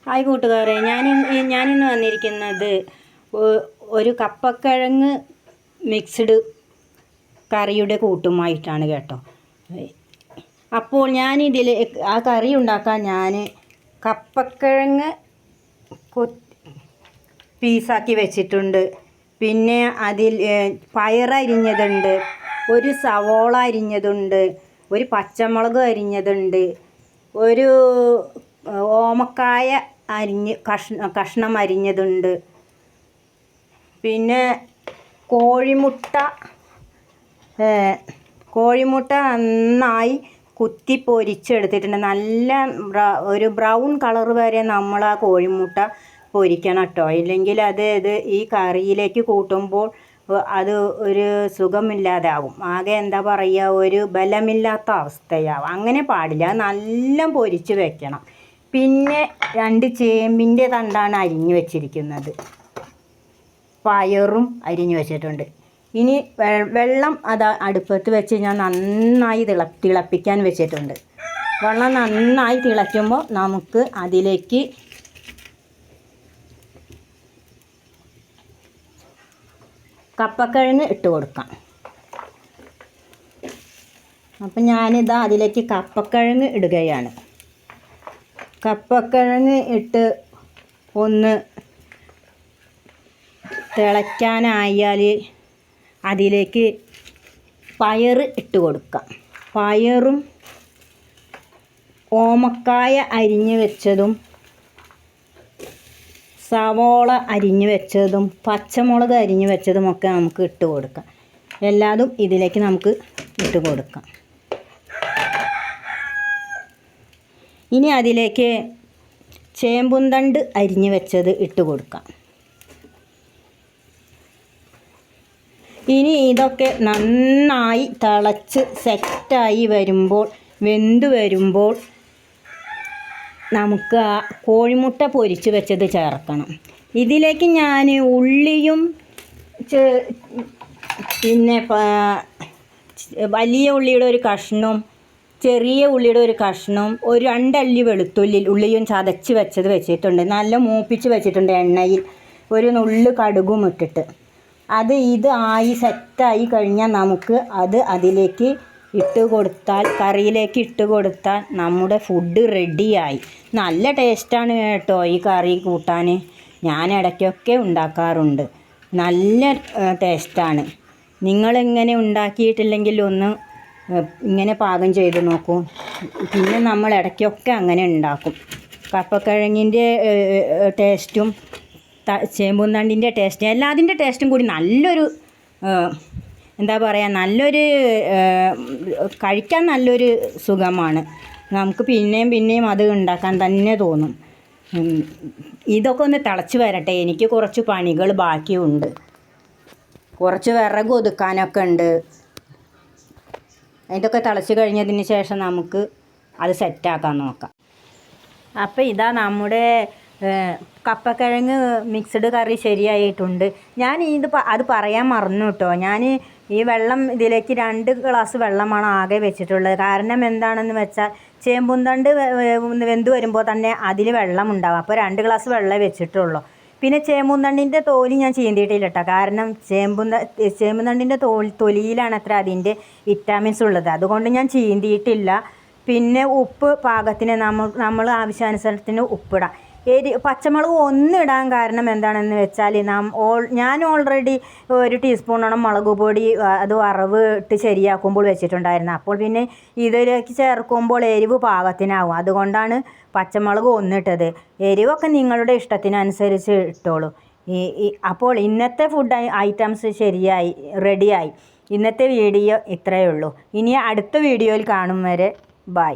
Hi കൂട്ടുകാരെ, ഞാനിന്ന് വന്നിരിക്കുന്നത് ഒരു കപ്പക്കിഴങ്ങ് മിക്സ്ഡ് കറിയുടെ കൂട്ടുമായിട്ടാണ് കേട്ടോ. അപ്പോൾ ഞാനിതിൽ ആ കറി ഉണ്ടാക്കാൻ ഞാൻ കപ്പക്കിഴങ്ങ് പീസാക്കി വെച്ചിട്ടുണ്ട്. പിന്നെ അതിൽ പയറരിഞ്ഞതുണ്ട്, ഒരു സവോള അരിഞ്ഞതുണ്ട്, ഒരു പച്ചമുളക് അരിഞ്ഞതുണ്ട്, ഒരു ഓമക്കായ കഷ്ണം അരിഞ്ഞതുണ്ട്, പിന്നെ കോഴിമുട്ട നന്നായി കുത്തി പൊരിച്ചെടുത്തിട്ടുണ്ട്. നല്ല ഒരു ബ്രൗൺ കളർ വരെ നമ്മൾ ആ കോഴിമുട്ട പൊരിക്കണം കേട്ടോ. ഇല്ലെങ്കിൽ അത് ഈ കറിയിലേക്ക് കൂട്ടുമ്പോൾ അത് ഒരു സുഖമില്ലാതെ ആവും. ആകെ എന്താ പറയുക, ഒരു ബലമില്ലാത്ത അവസ്ഥയാവും. അങ്ങനെ പാടില്ല, നല്ല പൊരിച്ച് വെക്കണം. പിന്നെ 2 ചേമ്പിൻ്റെ തണ്ടാണ് അരിഞ്ഞു വെച്ചിരിക്കുന്നത്, പയറും അരിഞ്ഞു വെച്ചിട്ടുണ്ട്. ഇനി വെള്ളം അടുപ്പത്ത് വെച്ച് ഞാൻ നന്നായി തിളപ്പിക്കാൻ വെച്ചിട്ടുണ്ട്. വെള്ളം നന്നായി തിളയ്ക്കുമ്പോൾ നമുക്ക് അതിലേക്ക് കപ്പക്കിഴങ്ങ് ഇട്ട് കൊടുക്കാം. അപ്പം ഞാനിതാ അതിലേക്ക് കപ്പക്കിഴങ്ങ് ഇടുകയാണ്. കപ്പക്കിഴങ്ങ് ഇട്ട് ഒന്ന് തിളയ്ക്കാനായാൽ അതിലേക്ക് പയർ ഇട്ട് കൊടുക്കാം. പയറും ഓമക്കായ അരിഞ്ഞ് വെച്ചതും, സവോള അരിഞ്ഞ് വെച്ചതും, പച്ചമുളക് അരിഞ്ഞ് വെച്ചതുമൊക്കെ നമുക്ക് ഇട്ട് കൊടുക്കാം. എല്ലാതും ഇതിലേക്ക് നമുക്ക് ഇട്ട് കൊടുക്കാം. ഇനി അതിലേക്ക് ചേമ്പുംതണ്ട് അരിഞ്ഞ് വെച്ചത് ഇട്ട് കൊടുക്കാം. ഇനി ഇതൊക്കെ നന്നായി തിളച്ച് സെറ്റായി വെന്ത് വരുമ്പോൾ നമുക്ക് ആ കോഴിമുട്ട പൊരിച്ച് വെച്ചത് ചേർക്കണം. ഇതിലേക്ക് ഞാൻ ഉള്ളിയും പിന്നെ വലിയ ഉള്ളിയുടെ ഒരു കഷ്ണവും ചെറിയ ഉള്ളിയുടെ ഒരു കഷ്ണവും ഒരു 2 അല്ലി ഉള്ളിയും ചതച്ച് വെച്ചത് വെച്ചിട്ടുണ്ട്. നല്ല മൂപ്പിച്ച് വെച്ചിട്ടുണ്ട് എണ്ണയിൽ, ഒരു നുള്ളു കടുകും ഇട്ടിട്ട്. ഇത് സെറ്റായി കഴിഞ്ഞാൽ നമുക്ക് അതിലേക്ക് കറിയിലേക്ക് ഇട്ട് കൊടുത്താൽ നമ്മുടെ ഫുഡ് റെഡിയായി. നല്ല ടേസ്റ്റാണ് കേട്ടോ ഈ കറി കൂട്ടാൻ. ഞാൻ ഇടയ്ക്കൊക്കെ ഉണ്ടാക്കാറുണ്ട്. നല്ല ടേസ്റ്റാണ്. നിങ്ങളിങ്ങനെ ഉണ്ടാക്കിയിട്ടില്ലെങ്കിൽ ഒന്ന് ഇങ്ങനെ പാകം ചെയ്ത് നോക്കൂ. പിന്നെ നമ്മൾ ഇടയ്ക്കൊക്കെ അങ്ങനെ ഉണ്ടാക്കും. കപ്പക്കിഴങ്ങിൻ്റെ ടേസ്റ്റും ചേമ്പുംതണ്ടിൻ്റെ ടേസ്റ്റും എല്ലാത്തിൻ്റെ ടേസ്റ്റും കൂടി നല്ലൊരു എന്താ പറയുക, കഴിക്കാൻ നല്ലൊരു സുഖമാണ്. നമുക്ക് പിന്നെയും അത് ഉണ്ടാക്കാൻ തന്നെ തോന്നും. ഇതൊക്കെ ഒന്ന് തിളച്ച് വരട്ടെ, എനിക്ക് കുറച്ച് പണികൾ ബാക്കിയുണ്ട്. കുറച്ച് വിറക് ഒതുക്കാനൊക്കെ ഉണ്ട്. ഇതൊക്കെ തിളച്ച് കഴിഞ്ഞതിന് ശേഷം നമുക്ക് അത് സെറ്റാക്കാൻ നോക്കാം. അപ്പോൾ ഇതാ നമ്മുടെ കപ്പക്കിഴങ്ങ് മിക്സ്ഡ് കറി ശരിയായിട്ടുണ്ട്. ഞാൻ അത് പറയാൻ മറന്നു കേട്ടോ. ഞാൻ ഈ വെള്ളം ഇതിലേക്ക് 2 ഗ്ലാസ് വെള്ളമാണ് ആകെ വെച്ചിട്ടുള്ളത്. കാരണം എന്താണെന്ന് വെച്ചാൽ ചേമ്പുംതണ്ട് വെന്ത് വരുമ്പോൾ തന്നെ അതിൽ വെള്ളം ഉണ്ടാവും. അപ്പോൾ 2 ഗ്ലാസ് വെള്ളം വെച്ചിട്ടുള്ളൂ. പിന്നെ ചേമ്പുംതണ്ടിൻ്റെ തോല് ഞാൻ ചീന്തിയിട്ടില്ല കേട്ടോ. കാരണം ചേമ്പുംതണ്ടിൻ്റെ തൊലിയിലാണ് അത്ര അതിൻ്റെ വിറ്റാമിൻസ് ഉള്ളത്. അതുകൊണ്ട് ഞാൻ ചീന്തിയിട്ടില്ല. പിന്നെ ഉപ്പ് പാകത്തിന് നമ്മൾ ആവശ്യാനുസരണത്തിന് ഉപ്പിടാം. പച്ചമുളക് 1 ഇടാൻ കാരണം എന്താണെന്ന് വെച്ചാൽ ഞാൻ ഓൾറെഡി 1 ടീസ്പൂണോളം മുളക് പൊടി അത് വറവ് ഇട്ട് ശരിയാക്കുമ്പോൾ വെച്ചിട്ടുണ്ടായിരുന്നു. അപ്പോൾ പിന്നെ ഇതിലേക്ക് ചേർക്കുമ്പോൾ എരിവ് പാകത്തിനാവും. അതുകൊണ്ടാണ് പച്ചമുളക് 1 ഇട്ടത്. എരിവൊക്കെ നിങ്ങളുടെ ഇഷ്ടത്തിനനുസരിച്ച് ഇട്ടോളൂ. അപ്പോൾ ഇന്നത്തെ ഫുഡ് ഐറ്റംസ് റെഡിയായി. ഇന്നത്തെ വീഡിയോ ഇത്രയേ ഉള്ളൂ. ഇനി അടുത്ത വീഡിയോയിൽ കാണും വരെ ബൈ.